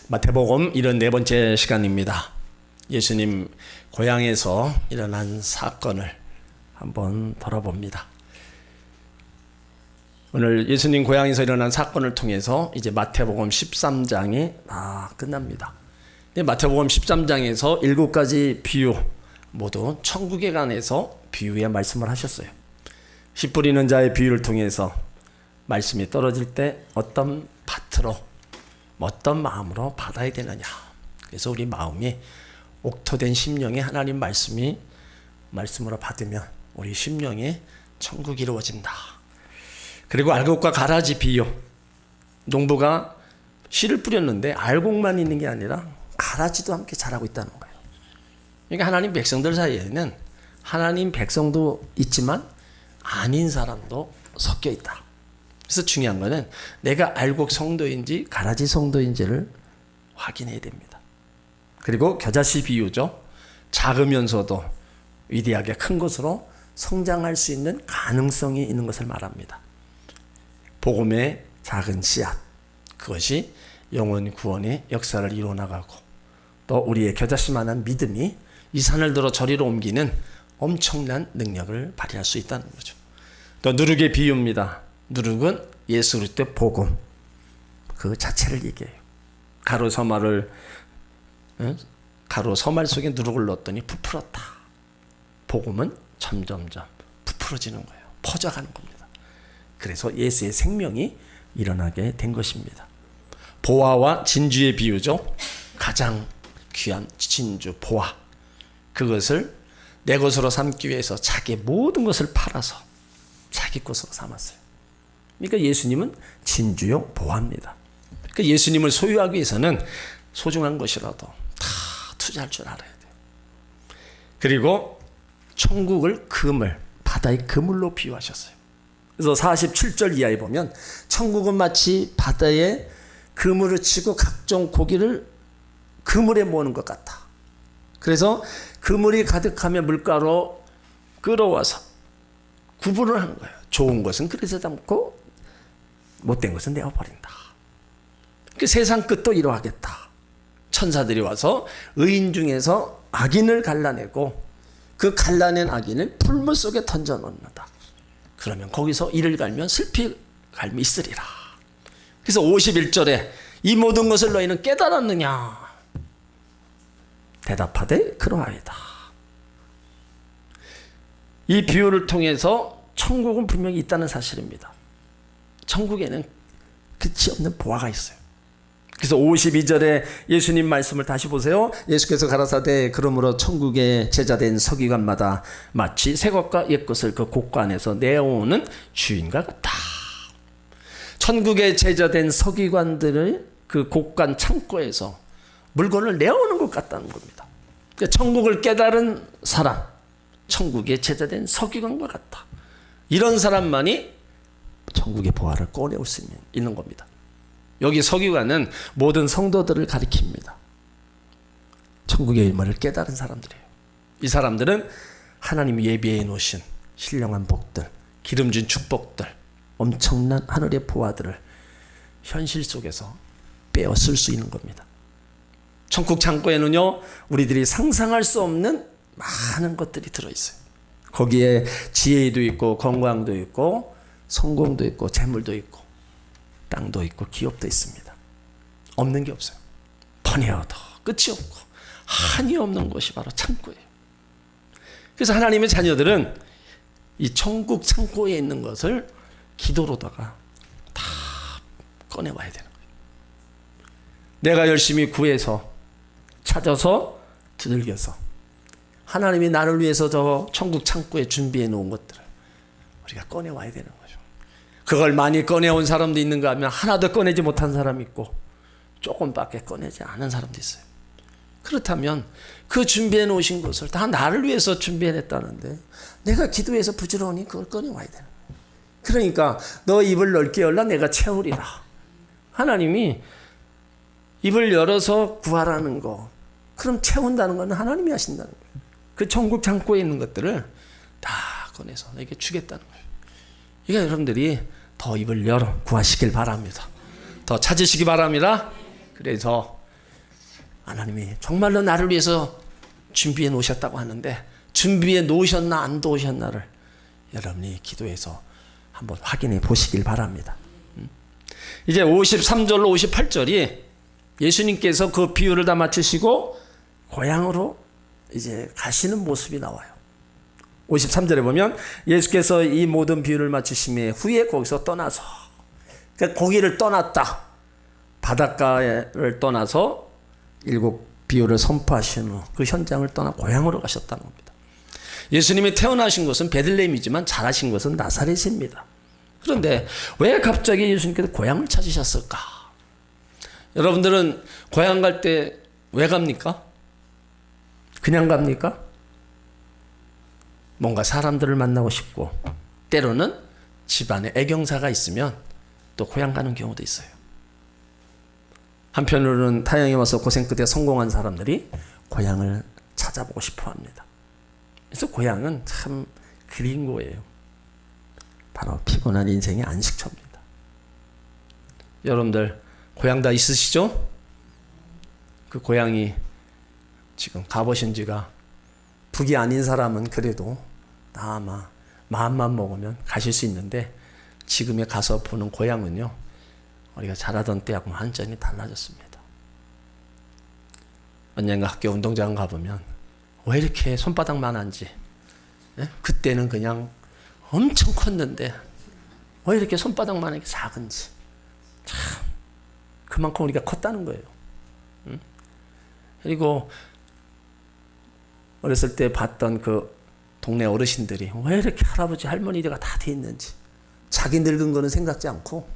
마태복음 74번째 시간입니다. 예수님 고향에서 일어난 사건을 한번 돌아봅니다. 오늘 예수님 고향에서 일어난 사건을 통해서 이제 마태복음 13장이 다 끝납니다. 마태복음 13장에서 7가지 비유 모두 천국에 관해서 비유의 말씀을 하셨어요. 씨 뿌리는 자의 비유를 통해서 말씀이 떨어질 때 어떤 밭으로 어떤 마음으로 받아야 되느냐. 그래서 우리 마음이 옥토된 심령에 하나님 말씀으로 받으면 우리 심령에 천국이 이루어진다. 그리고 알곡과 가라지 비유. 농부가 씨를 뿌렸는데 알곡만 있는 게 아니라 가라지도 함께 자라고 있다는 거예요. 그러니까 하나님 백성들 사이에는 하나님 백성도 있지만 아닌 사람도 섞여 있다. 그래서 중요한 거는 내가 알곡 성도인지 가라지 성도인지를 확인해야 됩니다. 그리고 겨자씨 비유죠. 작으면서도 위대하게 큰 것으로 성장할 수 있는 가능성이 있는 것을 말합니다. 복음의 작은 씨앗, 그것이 영혼 구원의 역사를 이루어나가고 또 우리의 겨자씨만한 믿음이 이 산을 들어 저리로 옮기는 엄청난 능력을 발휘할 수 있다는 거죠. 또 누룩의 비유입니다. 누룩은 예수 그리스도의 복음 그 자체를 얘기해요. 가루 서말 속에 누룩을 넣었더니 부풀었다. 복음은 점점점 부풀어지는 거예요. 퍼져가는 겁니다. 그래서 예수의 생명이 일어나게 된 것입니다. 보화와 진주의 비유죠. 가장 귀한 진주 보화, 그것을 내 것으로 삼기 위해서 자기 모든 것을 팔아서 자기 것으로 삼았어요. 그러니까 예수님은 진주요 보화입니다. 그러니까 예수님을 소유하기 위해서는 소중한 것이라도 다 투자할 줄 알아야 돼요. 그리고 천국을 그물, 바다의 그물로 비유하셨어요. 그래서 47절 이하에 보면 천국은 마치 바다에 그물을 치고 각종 고기를 그물에 모으는 것 같다. 그래서 그물이 가득하면 물가로 끌어와서 구분을 하는 거예요. 좋은 것은 그릇에 담고 못된 것은 내어버린다. 그 세상 끝도 이러하겠다. 천사들이 와서 의인 중에서 악인을 갈라내고 그 갈라낸 악인을 풀물 속에 던져놓는다. 그러면 거기서 이를 갈면 슬피 갈미 있으리라. 그래서 51절에 이 모든 것을 너희는 깨달았느냐? 대답하되 그러하이다. 이 비유를 통해서 천국은 분명히 있다는 사실입니다. 천국에는 끝이 없는 보화가 있어요. 그래서 52절에 예수님 말씀을 다시 보세요. 예수께서 가라사대 그러므로 천국의 제자된 서기관마다 마치 새 것과 옛 것을 그 곳간에서 내어오는 주인과 같다. 천국의 제자된 서기관들을 그 곳간 창고에서 물건을 내어오는 것 같다는 겁니다. 그러니까 천국을 깨달은 사람, 천국의 제자된 서기관과 같다. 이런 사람만이 천국의 보화를 꺼내올 수 있는 겁니다. 여기 서기관은 모든 성도들을 가리킵니다. 천국의 일말을 깨달은 사람들이에요. 이 사람들은 하나님이 예비해 놓으신 신령한 복들, 기름진 축복들, 엄청난 하늘의 보화들을 현실 속에서 빼앗을 수 있는 겁니다. 천국 창고에는요, 우리들이 상상할 수 없는 많은 것들이 들어있어요. 거기에 지혜도 있고 건강도 있고 성공도 있고 재물도 있고 땅도 있고 기업도 있습니다. 없는 게 없어요. 번뇌어도 끝이 없고 한이 없는 것이 바로 창고예요. 그래서 하나님의 자녀들은 이 천국 창고에 있는 것을 기도로다가 다 꺼내와야 되는 거예요. 내가 열심히 구해서 찾아서 두들겨서 하나님이 나를 위해서 저 천국 창고에 준비해 놓은 것들을 우리가 꺼내와야 되는 거죠. 그걸 많이 꺼내온 사람도 있는가 하면 하나도 꺼내지 못한 사람이 있고 조금밖에 꺼내지 않은 사람도 있어요. 그렇다면 그 준비해 놓으신 것을 다 나를 위해서 준비해 냈다는데 내가 기도해서 부지런히 그걸 꺼내와야 되는 거예요. 그러니까 너 입을 넓게 열라 내가 채우리라. 하나님이 입을 열어서 구하라는 거, 그럼 채운다는 것은 하나님이 하신다는 거예요. 그 천국 창고에 있는 것들을 다 꺼내서 내게 주겠다는 거예요. 그러니까 여러분들이 더 입을 열어 구하시길 바랍니다. 더 찾으시기 바랍니다. 그래서 하나님이 정말로 나를 위해서 준비해 놓으셨다고 하는데 준비해 놓으셨나 안 놓으셨나를 여러분이 기도해서 한번 확인해 보시길 바랍니다. 이제 53절로 58절이 예수님께서 그 비유를 다 마치시고 고향으로 이제 가시는 모습이 나와요. 53절에 보면 예수께서 이 모든 비유를 마치심에 후에 거기서 떠나서, 그러니까 거기를 떠났다, 바닷가를 떠나서 7 비유를 선포하신 후 그 현장을 떠나 고향으로 가셨다는 겁니다. 예수님이 태어나신 곳은 베들레헴이지만 자라신 곳은 나사렛입니다. 그런데 왜 갑자기 예수님께서 고향을 찾으셨을까? 여러분들은 고향 갈 때 왜 갑니까? 그냥 갑니까? 뭔가 사람들을 만나고 싶고, 때로는 집안에 애경사가 있으면 또 고향 가는 경우도 있어요. 한편으로는 타향에 와서 고생 끝에 성공한 사람들이 고향을 찾아보고 싶어 합니다. 그래서 고향은 참 그리운 거예요. 바로 피곤한 인생의 안식처입니다. 여러분들 고향 다 있으시죠? 그 고향이 지금 가보신 지가 북이 아닌 사람은 그래도 다 아마 마음만 먹으면 가실 수 있는데, 지금에 가서 보는 고향은요, 우리가 자라던 때하고 완전히 달라졌습니다. 언젠가 학교 운동장 가보면 왜 이렇게 손바닥만 한지, 그때는 그냥 엄청 컸는데 왜 이렇게 손바닥만 하게 작은지, 참 그만큼 우리가 컸다는 거예요. 그리고 어렸을 때 봤던 그 동네 어르신들이 왜 이렇게 할아버지 할머니가 다 돼 있는지, 자기 늙은 거는 생각지 않고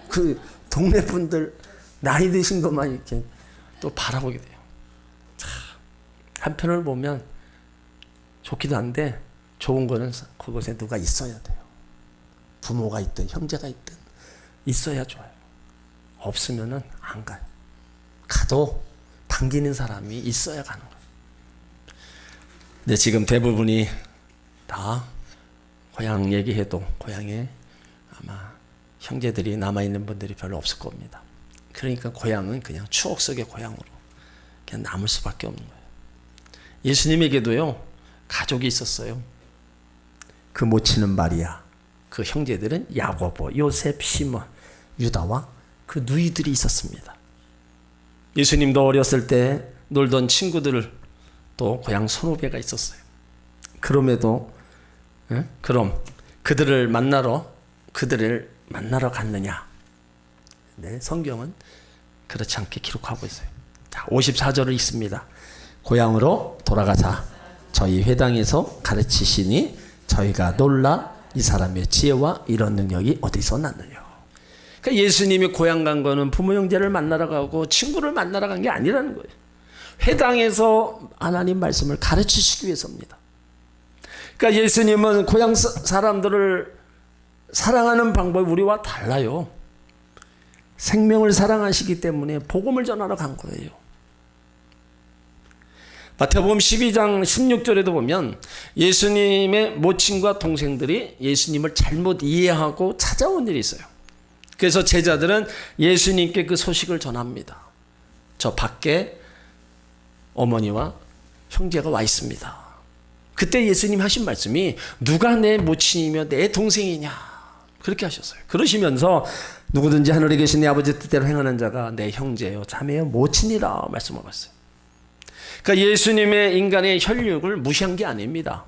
그 동네 분들 나이 드신 것만 이렇게 또 바라보게 돼요. 참 한편을 보면 좋기도 한데 좋은 거는 그곳에 누가 있어야 돼요. 부모가 있든 형제가 있든 있어야 좋아요. 없으면은 안 가요. 가도 당기는 사람이 있어야 가는 거예요. 근데 지금 대부분이 다 고향 얘기해도 고향에 아마 형제들이 남아있는 분들이 별로 없을 겁니다. 그러니까 고향은 그냥 추억 속의 고향으로 그냥 남을 수밖에 없는 거예요. 예수님에게도요, 가족이 있었어요. 그 모친은 마리아, 그 형제들은 야고보, 요셉, 시몬, 유다와 그 누이들이 있었습니다. 예수님도 어렸을 때 놀던 친구들을 또 고향 선후배가 있었어요. 그럼에도 그럼 그들을 만나러 갔느냐? 네, 성경은 그렇지 않게 기록하고 있어요. 자, 54절을 읽습니다. 고향으로 돌아가자 저희 회당에서 가르치시니 저희가 놀라 이 사람의 지혜와 이런 능력이 어디서 났느냐. 그러니까 예수님이 고향 간 거는 부모 형제를 만나러 가고 친구를 만나러 간 게 아니라는 거예요. 회당에서 하나님 말씀을 가르치시기 위해서입니다. 그러니까 예수님은 고향 사람들을 사랑하는 방법이 우리와 달라요. 생명을 사랑하시기 때문에 복음을 전하러 간 거예요. 마태복음 12장 16절에도 보면 예수님의 모친과 동생들이 예수님을 잘못 이해하고 찾아온 일이 있어요. 그래서 제자들은 예수님께 그 소식을 전합니다. 저 밖에 어머니와 형제가 와 있습니다. 그때 예수님 하신 말씀이 누가 내 모친이며 내 동생이냐, 그렇게 하셨어요. 그러시면서 누구든지 하늘에 계신 내 아버지 뜻대로 행하는 자가 내 형제요 자매요 모친이라 말씀하셨어요. 그러니까 예수님의 인간의 혈육을 무시한 게 아닙니다.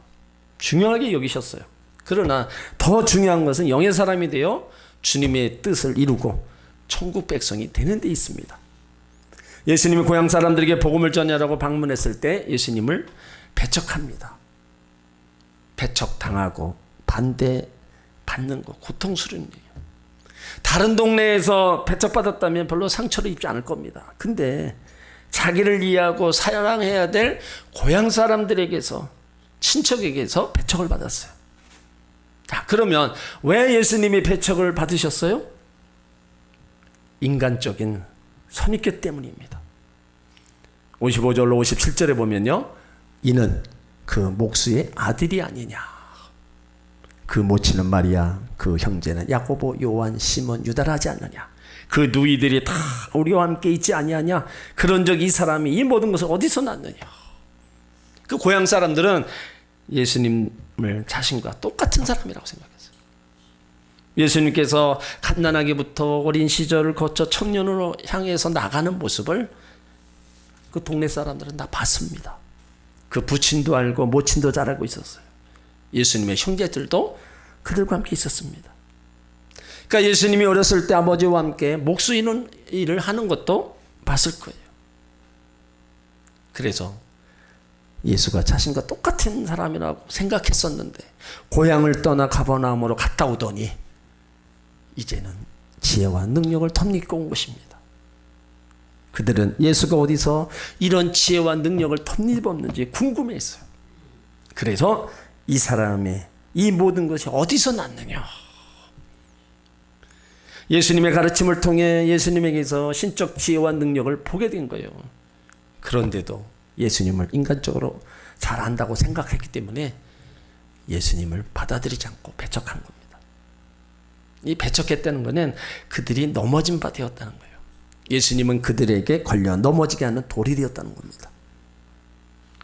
중요하게 여기셨어요. 그러나 더 중요한 것은 영의 사람이 되어 주님의 뜻을 이루고 천국 백성이 되는 데 있습니다. 예수님이 고향 사람들에게 복음을 전하라고 방문했을 때 예수님을 배척합니다. 배척당하고 반대받는 거 고통스러운 일이에요. 다른 동네에서 배척받았다면 별로 상처를 입지 않을 겁니다. 근데 자기를 이해하고 사랑해야 될 고향 사람들에게서, 친척에게서 배척을 받았어요. 자, 그러면 왜 예수님이 배척을 받으셨어요? 인간적인 선입견 때문입니다. 55절로 57절에 보면요, 이는 그 목수의 아들이 아니냐. 그 모친은 마리아, 그 형제는 야고보, 요한, 시몬, 유다라 하지 않느냐. 그 누이들이 다 우리와 함께 있지 아니하냐. 그런 적 이 사람이 이 모든 것을 어디서 났느냐. 그 고향 사람들은 예수님을 자신과 똑같은 사람이라고 생각했어요. 예수님께서 갓난아기부터 어린 시절을 거쳐 청년으로 향해서 나가는 모습을 그 동네 사람들은 다 봤습니다. 그 부친도 알고 모친도 잘 알고 있었어요. 예수님의 형제들도 그들과 함께 있었습니다. 그러니까 예수님이 어렸을 때 아버지와 함께 목수 일을 하는 것도 봤을 거예요. 그래서 예수가 자신과 똑같은 사람이라고 생각했었는데 고향을 떠나 가버나움으로 갔다 오더니 이제는 지혜와 능력을 덧입고 온 것입니다. 그들은 예수가 어디서 이런 지혜와 능력을 덧입었는지 궁금해했어요. 그래서 이 사람의 이 모든 것이 어디서 났느냐. 예수님의 가르침을 통해 예수님에게서 신적 지혜와 능력을 보게 된 거예요. 그런데도 예수님을 인간적으로 잘 안다고 생각했기 때문에 예수님을 받아들이지 않고 배척한 겁니다. 이 배척했다는 것은 그들이 넘어진 바 되었다는 거예요. 예수님은 그들에게 걸려 넘어지게 하는 돌이 되었다는 겁니다.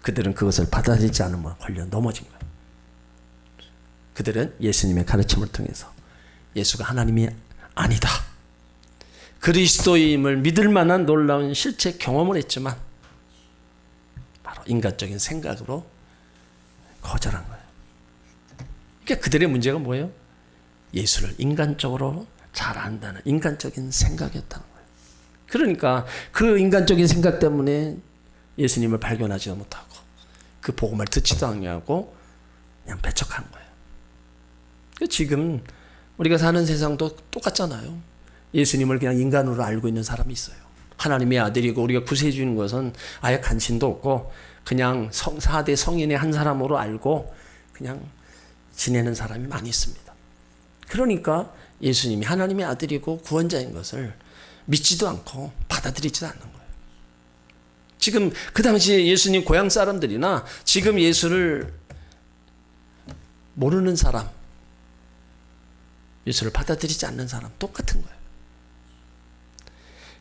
그들은 그것을 받아들이지 않으면 걸려 넘어진 거예요. 그들은 예수님의 가르침을 통해서 예수가 하나님이 아니다, 그리스도임을 믿을 만한 놀라운 실체 경험을 했지만 바로 인간적인 생각으로 거절한 거예요. 그러니까 그들의 문제가 뭐예요? 예수를 인간적으로 잘 안다는 인간적인 생각이었다는 거예요. 그러니까 그 인간적인 생각 때문에 예수님을 발견하지도 못하고 그 복음을 듣지도 않냐고 그냥 배척한 거예요. 지금 우리가 사는 세상도 똑같잖아요. 예수님을 그냥 인간으로 알고 있는 사람이 있어요. 하나님의 아들이고 우리가 구세해 주는 것은 아예 관심도 없고 그냥 4대 성인의 한 사람으로 알고 그냥 지내는 사람이 많이 있습니다. 그러니까 예수님이 하나님의 아들이고 구원자인 것을 믿지도 않고 받아들이지도 않는 거예요. 지금 그 당시에 예수님 고향 사람들이나 지금 예수를 모르는 사람, 예수를 받아들이지 않는 사람 똑같은 거예요.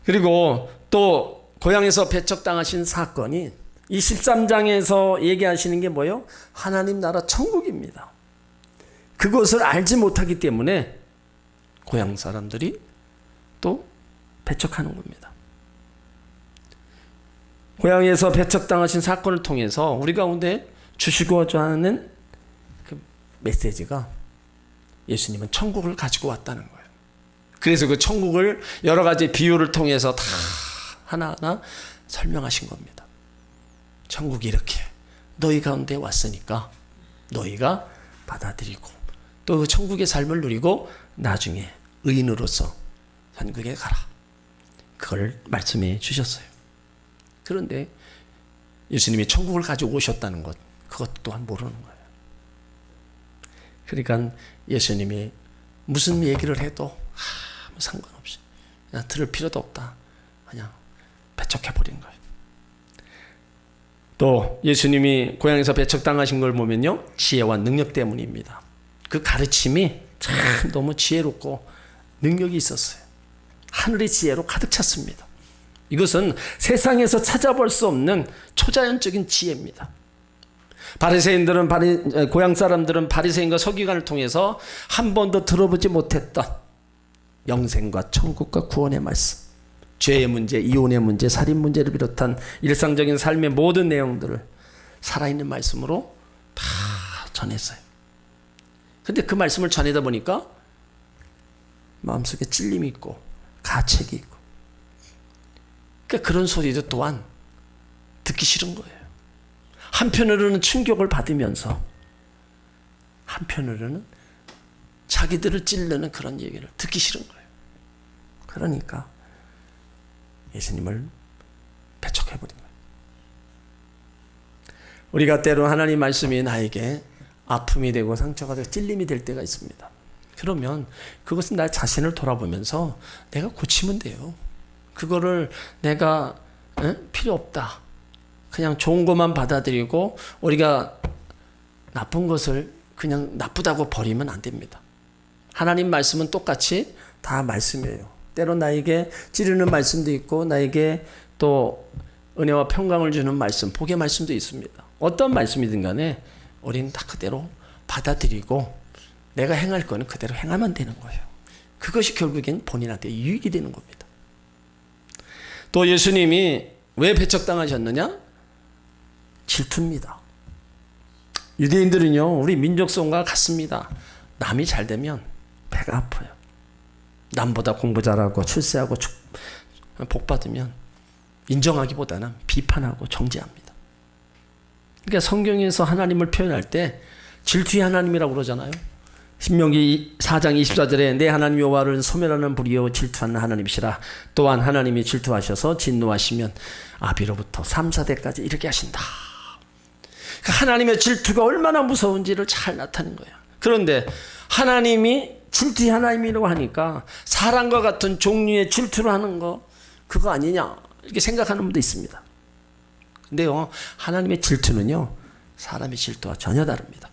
그리고 또 고향에서 배척당하신 사건이 이 13장에서 얘기하시는 게 뭐예요? 하나님 나라 천국입니다. 그것을 알지 못하기 때문에 고향 사람들이 또 배척하는 겁니다. 고향에서 배척당하신 사건을 통해서 우리 가운데 주시고자 하는 그 메시지가 예수님은 천국을 가지고 왔다는 거예요. 그래서 그 천국을 여러 가지 비유를 통해서 다 하나하나 설명하신 겁니다. 천국이 이렇게 너희 가운데 왔으니까 너희가 받아들이고 또 그 천국의 삶을 누리고 나중에 의인으로서 천국에 가라. 그걸 말씀해 주셨어요. 그런데 예수님이 천국을 가지고 오셨다는 것, 그것 또한 모르는 거예요. 그러니까 예수님이 무슨 얘기를 해도 아무 상관없이 그냥 들을 필요도 없다. 그냥 배척해버린 거예요. 또 예수님이 고향에서 배척당하신 걸 보면요, 지혜와 능력 때문입니다. 그 가르침이 참 너무 지혜롭고 능력이 있었어요. 하늘의 지혜로 가득 찼습니다. 이것은 세상에서 찾아볼 수 없는 초자연적인 지혜입니다. 바리새인들은 고향 사람들은 바리새인과 서기관을 통해서 한 번도 들어보지 못했던 영생과 천국과 구원의 말씀, 죄의 문제, 이혼의 문제, 살인 문제를 비롯한 일상적인 삶의 모든 내용들을 살아있는 말씀으로 다 전했어요. 근데 그 말씀을 전하다 보니까 마음속에 찔림이 있고 가책이 있고, 그러니까 그런 소리도 또한 듣기 싫은 거예요. 한편으로는 충격을 받으면서 한편으로는 자기들을 찌르는 그런 얘기를 듣기 싫은 거예요. 그러니까 예수님을 배척해버린 거예요. 우리가 때로 하나님 말씀이 나에게 아픔이 되고 상처가 되고 찔림이 될 때가 있습니다. 그러면 그것은 나 자신을 돌아보면서 내가 고치면 돼요. 그거를 내가 필요 없다, 그냥 좋은 것만 받아들이고 우리가 나쁜 것을 그냥 나쁘다고 버리면 안 됩니다. 하나님 말씀은 똑같이 다 말씀이에요. 때로 나에게 찌르는 말씀도 있고 나에게 또 은혜와 평강을 주는 말씀, 복의 말씀도 있습니다. 어떤 말씀이든 간에 우리는 다 그대로 받아들이고 내가 행할 거는 그대로 행하면 되는 거예요. 그것이 결국엔 본인한테 유익이 되는 겁니다. 또 예수님이 왜 배척당하셨느냐? 질투입니다. 유대인들은요, 우리 민족성과 같습니다. 남이 잘 되면 배가 아파요. 남보다 공부 잘하고 출세하고 복 받으면 인정하기보다는 비판하고 정죄합니다. 그러니까 성경에서 하나님을 표현할 때 질투의 하나님이라고 그러잖아요. 신명기 4장 24절에 내 하나님 여호와를 소멸하는 불이요 질투하는 하나님이시라. 또한 하나님이 질투하셔서 진노하시면 아비로부터 3, 4대까지 이렇게 하신다. 그러니까 하나님의 질투가 얼마나 무서운지를 잘 나타낸 거예요. 그런데 하나님이 질투의 하나님이라고 하니까 사람과 같은 종류의 질투를 하는 거 그거 아니냐 이렇게 생각하는 분도 있습니다. 근데요, 하나님의 질투는요, 사람의 질투와 전혀 다릅니다.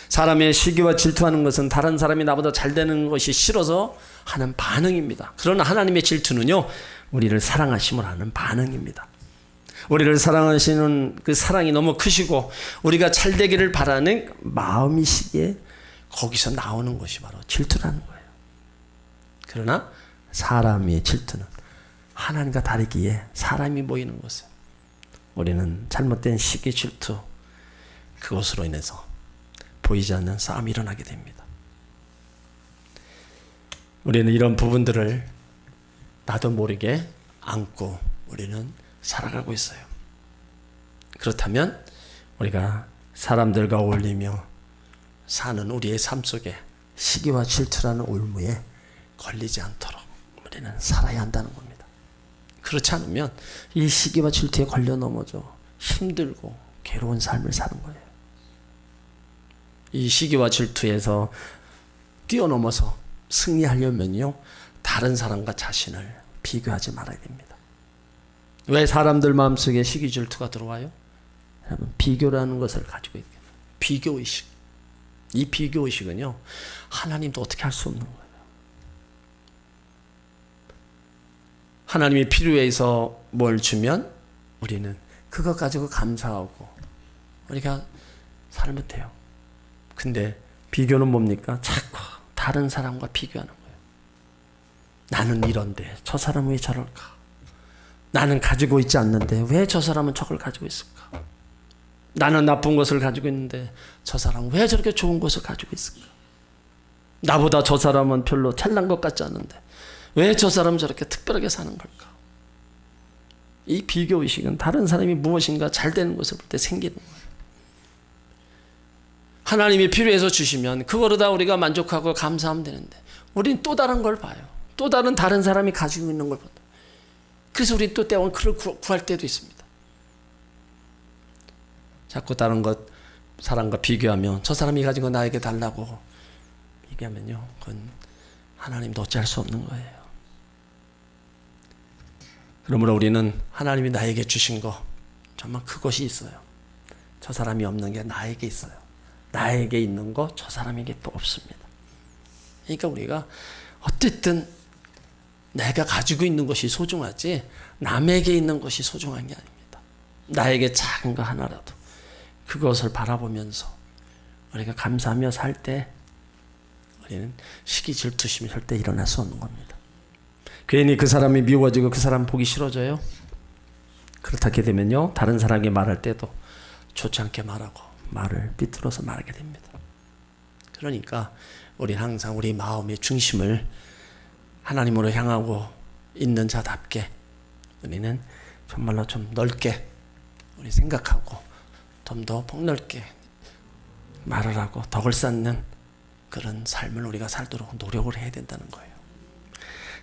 사람의 시기와 질투하는 것은 다른 사람이 나보다 잘 되는 것이 싫어서 하는 반응입니다. 그러나 하나님의 질투는요, 우리를 사랑하심을 하는 반응입니다. 우리를 사랑하시는 그 사랑이 너무 크시고 우리가 잘 되기를 바라는 마음이시기에 거기서 나오는 것이 바로 질투라는 거예요. 그러나 사람의 질투는 하나님과 다르기에 사람이 모이는 것은 우리는 잘못된 시기 질투 그것으로 인해서 보이지 않는 싸움이 일어나게 됩니다. 우리는 이런 부분들을 나도 모르게 안고 우리는 살아가고 있어요. 그렇다면 우리가 사람들과 어울리며 사는 우리의 삶 속에 시기와 질투라는 올무에 걸리지 않도록 우리는 살아야 한다는 겁니다. 그렇지 않으면 이 시기와 질투에 걸려 넘어져 힘들고 괴로운 삶을 사는 거예요. 이 시기와 질투에서 뛰어넘어서 승리하려면요, 다른 사람과 자신을 비교하지 말아야 됩니다. 왜 사람들 마음속에 시기 질투가 들어와요? 여러분, 비교라는 것을 가지고 있게 돼요. 비교의식. 이 비교의식은요, 하나님도 어떻게 할 수 없는 거예요. 하나님이 필요해서 뭘 주면 우리는 그것 가지고 감사하고 우리가 살면 돼요. 근데 비교는 뭡니까? 자꾸 다른 사람과 비교하는 거예요. 나는 이런데 저 사람은 왜 저럴까? 나는 가지고 있지 않는데 왜 저 사람은 저걸 가지고 있을까? 나는 나쁜 것을 가지고 있는데 저 사람은 왜 저렇게 좋은 것을 가지고 있을까? 나보다 저 사람은 별로 잘난 것 같지 않은데 왜 저 사람은 저렇게 특별하게 사는 걸까? 이 비교의식은 다른 사람이 무엇인가 잘 되는 것을 볼 때 생기는 거예요. 하나님이 필요해서 주시면 그거로 다 우리가 만족하고 감사하면 되는데 우리는 또 다른 걸 봐요. 또 다른 사람이 가지고 있는 걸 본다. 그래서 우리 또 때로는 그를 구할 때도 있습니다. 자꾸 다른 것 사람과 비교하면 저 사람이 가진 거 나에게 달라고 얘기하면요, 그건 하나님도 어찌할 수 없는 거예요. 그러므로 우리는 하나님이 나에게 주신 거 정말 그것이 있어요. 저 사람이 없는 게 나에게 있어요. 나에게 있는 거 저 사람에게 또 없습니다. 그러니까 우리가 어쨌든 내가 가지고 있는 것이 소중하지 남에게 있는 것이 소중한 게 아닙니다. 나에게 작은 거 하나라도 그것을 바라보면서 우리가 감사하며 살 때 우리는 시기 질투심이 절대 일어날 수 없는 겁니다. 괜히 그 사람이 미워지고 그 사람 보기 싫어져요. 그렇게 되면요, 다른 사람에게 말할 때도 좋지 않게 말하고 말을 삐뚤어서 말하게 됩니다. 그러니까 우리 항상 우리 마음의 중심을 하나님으로 향하고 있는 자답게 우리는 정말로 좀 넓게 우리 생각하고 좀 더 폭넓게 말을 하고 덕을 쌓는 그런 삶을 우리가 살도록 노력을 해야 된다는 거예요.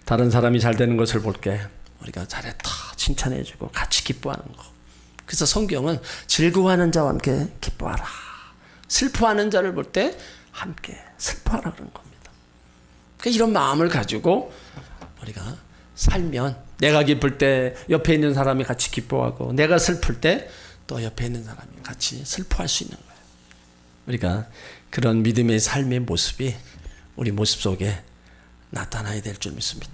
다른 사람이 잘 되는 것을 볼 때 우리가 잘했다 칭찬해주고 같이 기뻐하는 거. 그래서 성경은 즐거워하는 자와 함께 기뻐하라, 슬퍼하는 자를 볼 때 함께 슬퍼하라 그런 겁니다. 그러니까 이런 마음을 가지고 우리가 살면 내가 기쁠 때 옆에 있는 사람이 같이 기뻐하고 내가 슬플 때 또 옆에 있는 사람이 같이 슬퍼할 수 있는 거예요. 우리가 그런 믿음의 삶의 모습이 우리 모습 속에 나타나야 될 줄 믿습니다.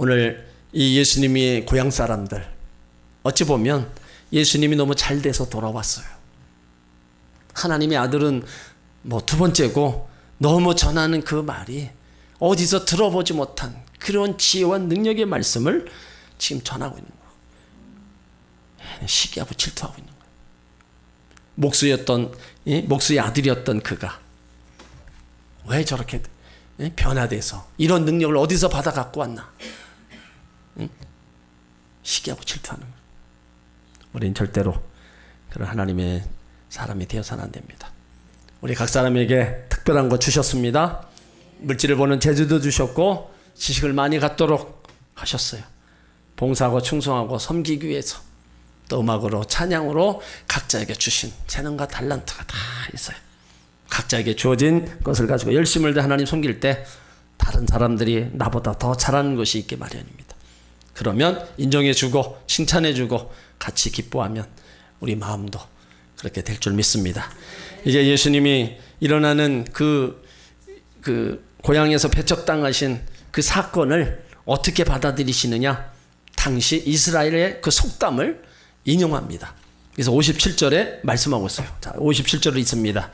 오늘 이 예수님이 고향 사람들 어찌 보면 예수님이 너무 잘 돼서 돌아왔어요. 하나님의 아들은 뭐 두 번째고 너무 전하는 그 말이 어디서 들어보지 못한 그런 지혜와 능력의 말씀을 지금 전하고 있는 거예요. 시기하고 질투하고 있는 거예요. 목수의 아들이었던 그가 왜 저렇게 변화돼서 이런 능력을 어디서 받아 갖고 왔나? 시기하고 질투하는 거예요. 우리는 절대로 그런 하나님의 사람이 되어서는 안 됩니다. 우리 각 사람에게 특별한 거 주셨습니다. 물질을 보는 재주도 주셨고 지식을 많이 갖도록 하셨어요. 봉사하고 충성하고 섬기기 위해서 또 음악으로 찬양으로 각자에게 주신 재능과 달란트가 다 있어요. 각자에게 주어진 것을 가지고 열심을 다해 하나님 섬길 때 다른 사람들이 나보다 더 잘하는 것이 있기 마련입니다. 그러면 인정해주고 칭찬해주고 같이 기뻐하면 우리 마음도 그렇게 될 줄 믿습니다. 이제 예수님이 일어나는 그 고향에서 배척당하신 그 사건을 어떻게 받아들이시느냐? 당시 이스라엘의 그 속담을 인용합니다. 그래서 57절에 말씀하고 있어요. 자, 57절을 있습니다.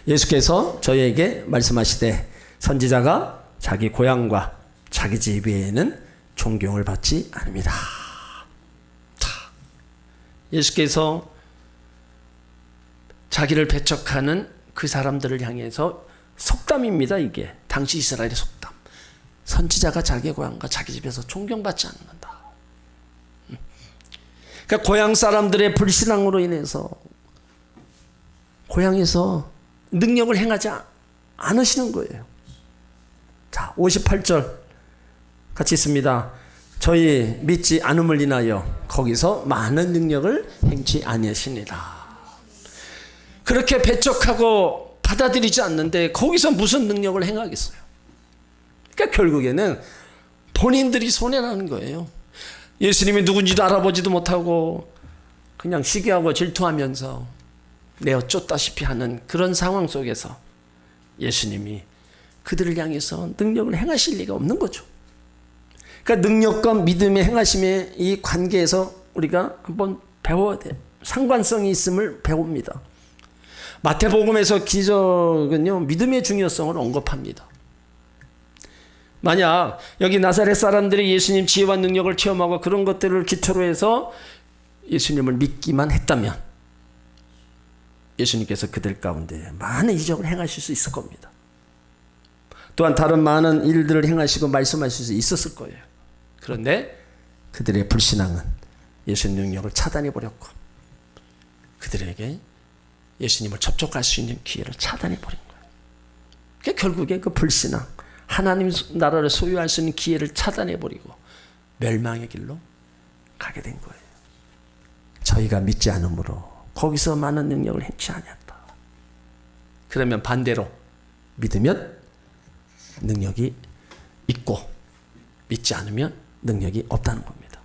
예수께서 저희에게 말씀하시되 선지자가 자기 고향과 자기 집 외에는 존경을 받지 않습니다. 자, 예수께서 자기를 배척하는 그 사람들을 향해서 속담입니다. 이게 당시 이스라엘의 속담. 선지자가 자기 고향과 자기 집에서 존경받지 않는다. 그러니까 고향 사람들의 불신앙으로 인해서 고향에서 능력을 행하지 않으시는 거예요. 자, 58절 같이 있습니다. 저희 믿지 않음을 인하여 거기서 많은 능력을 행치 아니하시니라. 그렇게 배척하고 받아들이지 않는데 거기서 무슨 능력을 행하겠어요? 그러니까 결국에는 본인들이 손해나는 거예요. 예수님이 누군지도 알아보지도 못하고 그냥 시기하고 질투하면서 내어 쫓다시피 하는 그런 상황 속에서 예수님이 그들을 향해서 능력을 행하실 리가 없는 거죠. 그러니까 능력과 믿음의 행하심의 이 관계에서 우리가 한번 배워야 돼요. 상관성이 있음을 배웁니다. 마태복음에서 기적은요, 믿음의 중요성을 언급합니다. 만약 여기 나사렛 사람들이 예수님 지혜와 능력을 체험하고 그런 것들을 기초로 해서 예수님을 믿기만 했다면 예수님께서 그들 가운데 많은 이적을 행하실 수 있을 겁니다. 또한 다른 많은 일들을 행하시고 말씀하실 수 있었을 거예요. 그런데 그들의 불신앙은 예수님 능력을 차단해 버렸고 그들에게 예수님을 접촉할 수 있는 기회를 차단해 버린 거예요. 그러니까 결국에 그 불신앙, 하나님 나라를 소유할 수 있는 기회를 차단해 버리고 멸망의 길로 가게 된 거예요. 저희가 믿지 않으므로 거기서 많은 능력을 행치 아니했다. 그러면 반대로 믿으면 능력이 있고 믿지 않으면 능력이 없다는 겁니다.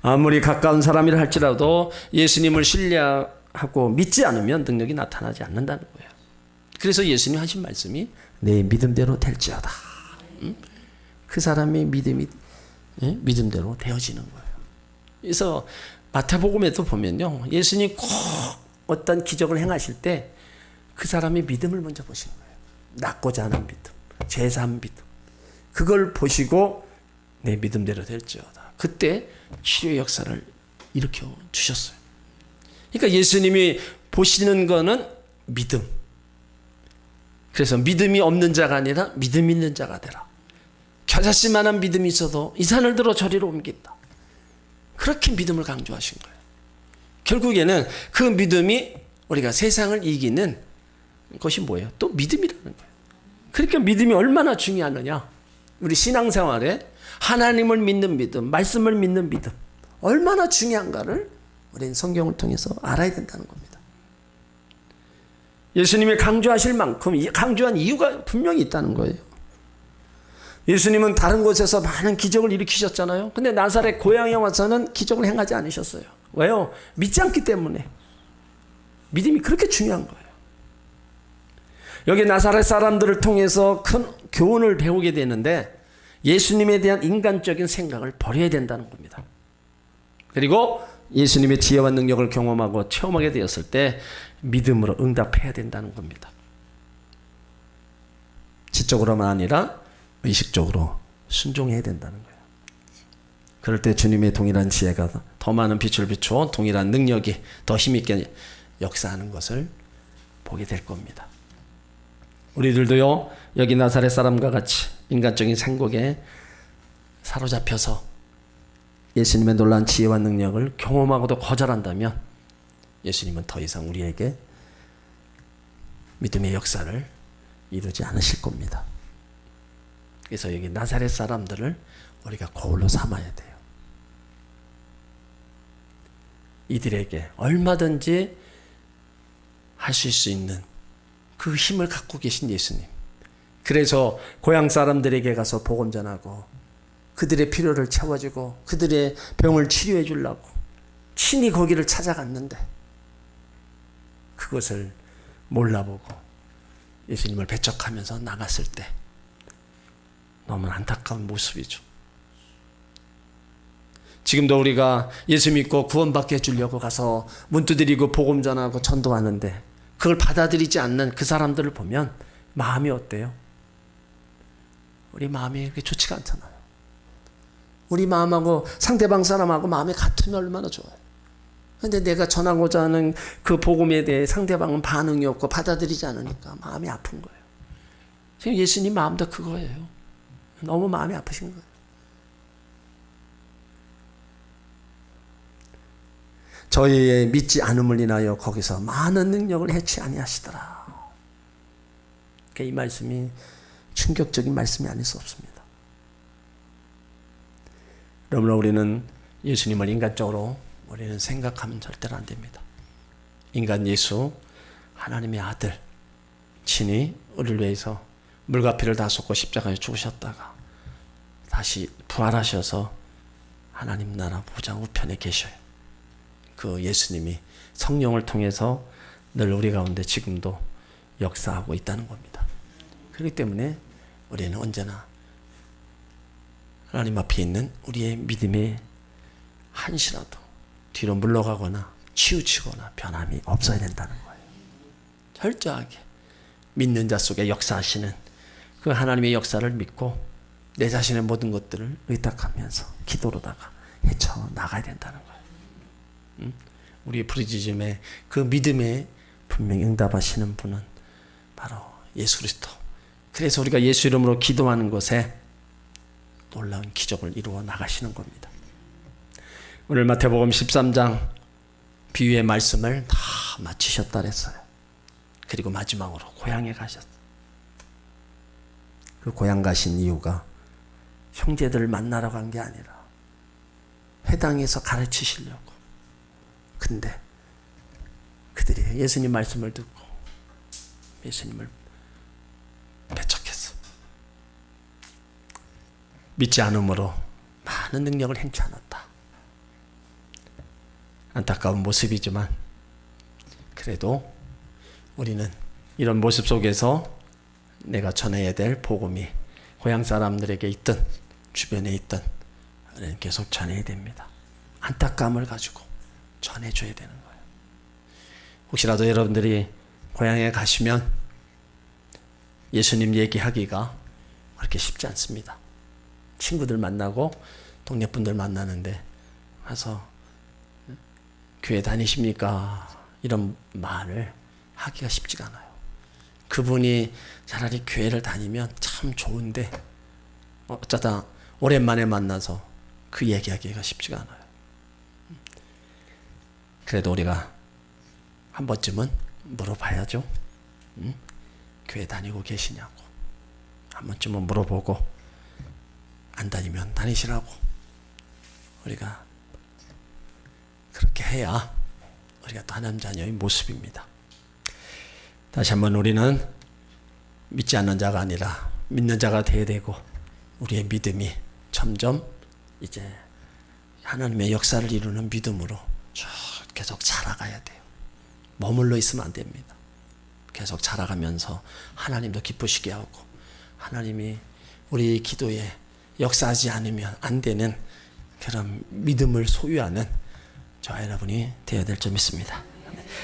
아무리 가까운 사람이라 할지라도 예수님을 신뢰하고 믿지 않으면 능력이 나타나지 않는다는 거예요. 그래서 예수님이 하신 말씀이 내 믿음대로 될지어다. 그 사람의 믿음이 믿음대로 되어지는 거예요. 그래서 마태복음에도 보면요, 예수님이 꼭 어떤 기적을 행하실 때 그 사람의 믿음을 먼저 보시는 거예요. 낫고자 하는 믿음, 제사한 믿음. 그걸 보시고 내 믿음대로 될지어다. 그때 치료의 역사를 일으켜 주셨어요. 그러니까 예수님이 보시는 거는 믿음. 그래서 믿음이 없는 자가 아니라 믿음 있는 자가 되라. 겨자씨만한 믿음이 있어도 이 산을 들어 저리로 옮긴다. 그렇게 믿음을 강조하신 거예요. 결국에는 그 믿음이 우리가 세상을 이기는 것이 뭐예요? 또 믿음이라는 거예요. 그러니까 믿음이 얼마나 중요하느냐. 우리 신앙생활에 하나님을 믿는 믿음, 말씀을 믿는 믿음 얼마나 중요한가를 우리는 성경을 통해서 알아야 된다는 겁니다. 예수님이 강조하실 만큼 강조한 이유가 분명히 있다는 거예요. 예수님은 다른 곳에서 많은 기적을 일으키셨잖아요. 근데 나사렛 고향에 와서는 기적을 행하지 않으셨어요. 왜요? 믿지 않기 때문에. 믿음이 그렇게 중요한 거예요. 여기 나사렛 사람들을 통해서 큰 교훈을 배우게 되는데 예수님에 대한 인간적인 생각을 버려야 된다는 겁니다. 그리고 예수님의 지혜와 능력을 경험하고 체험하게 되었을 때 믿음으로 응답해야 된다는 겁니다. 지적으로만 아니라 의식적으로 순종해야 된다는 거예요. 그럴 때 주님의 동일한 지혜가 더 많은 빛을 비추어 동일한 능력이 더 힘있게 역사하는 것을 보게 될 겁니다. 우리들도요, 여기 나사렛 사람과 같이 인간적인 생각에 사로잡혀서 예수님의 놀라운 지혜와 능력을 경험하고도 거절한다면 예수님은 더 이상 우리에게 믿음의 역사를 이루지 않으실 겁니다. 그래서 여기 나사렛 사람들을 우리가 거울로 삼아야 돼요. 이들에게 얼마든지 하실 수 있는 그 힘을 갖고 계신 예수님. 그래서 고향 사람들에게 가서 복음 전하고 그들의 필요를 채워주고 그들의 병을 치료해 주려고 친히 거기를 찾아갔는데 그것을 몰라보고 예수님을 배척하면서 나갔을 때 너무 안타까운 모습이죠. 지금도 우리가 예수 믿고 구원받게 해주려고 가서 문 두드리고 복음 전하고 전도하는데 그걸 받아들이지 않는 그 사람들을 보면 마음이 어때요? 우리 마음이 그렇게 좋지가 않잖아요. 우리 마음하고 상대방 사람하고 마음이 같으면 얼마나 좋아요. 그런데 내가 전하고자 하는 그 복음에 대해 상대방은 반응이 없고 받아들이지 않으니까 마음이 아픈 거예요. 지금 예수님 마음도 그거예요. 너무 마음이 아프신 거예요. 저희의 믿지 않음을 인하여 거기서 많은 능력을 해치 아니하시더라. 이 말씀이 충격적인 말씀이 아닐 수 없습니다. 그러므로 우리는 예수님을 인간적으로 우리는 생각하면 절대로 안 됩니다. 인간 예수, 하나님의 아들, 친히 우리를 위해서 물과 피를 다 쏟고 십자가에 죽으셨다가 다시 부활하셔서 하나님 나라 보좌 우편에 계셔요. 그 예수님이 성령을 통해서 늘 우리 가운데 지금도 역사하고 있다는 겁니다. 그렇기 때문에 우리는 언제나 하나님 앞에 있는 우리의 믿음의 한시라도 뒤로 물러가거나 치우치거나 변함이 없어야 된다는 거예요. 철저하게 믿는 자 속에 역사하시는 그 하나님의 역사를 믿고 내 자신의 모든 것들을 의탁하면서 기도로다가 헤쳐나가야 된다는 거예요. 우리의 부르짖음에 그 믿음에 분명히 응답하시는 분은 바로 예수 그리스도. 그래서 우리가 예수 이름으로 기도하는 것에 놀라운 기적을 이루어 나가시는 겁니다. 오늘 마태복음 13장 비유의 말씀을 다 마치셨다 그랬어요. 그리고 마지막으로 고향에 가셨어요. 그 고향 가신 이유가 형제들을 만나러 간 게 아니라 회당에서 가르치시려고. 근데 그들이 예수님 말씀을 듣고 예수님을 배척했어. 믿지 않음으로 많은 능력을 행치 않았다. 안타까운 모습이지만 그래도 우리는 이런 모습 속에서 내가 전해야 될 복음이 고향 사람들에게 있든 주변에 있든 계속 전해야 됩니다. 안타까움을 가지고 전해줘야 되는 거예요. 혹시라도 여러분들이 고향에 가시면 예수님 얘기하기가 그렇게 쉽지 않습니다. 친구들 만나고 동네 분들 만나는데 가서 교회 다니십니까? 이런 말을 하기가 쉽지가 않아요. 그분이 차라리 교회를 다니면 참 좋은데 어쩌다 오랜만에 만나서 그 얘기하기가 쉽지가 않아요. 그래도 우리가 한 번쯤은 물어봐야죠. 교회 다니고 계시냐고. 한 번쯤은 물어보고 안 다니면 다니시라고. 우리가 그렇게 해야 우리가 또 하나님 자녀의 모습입니다. 다시 한번 우리는 믿지 않는 자가 아니라 믿는 자가 되어야 되고 우리의 믿음이 점점 이제 하나님의 역사를 이루는 믿음으로 쭉 계속 자라가야 돼요. 머물러 있으면 안 됩니다. 계속 자라가면서 하나님도 기쁘시게 하고 하나님이 우리 기도에 역사하지 않으면 안 되는 그런 믿음을 소유하는 저와 여러분이 되어야 될 점 있습니다.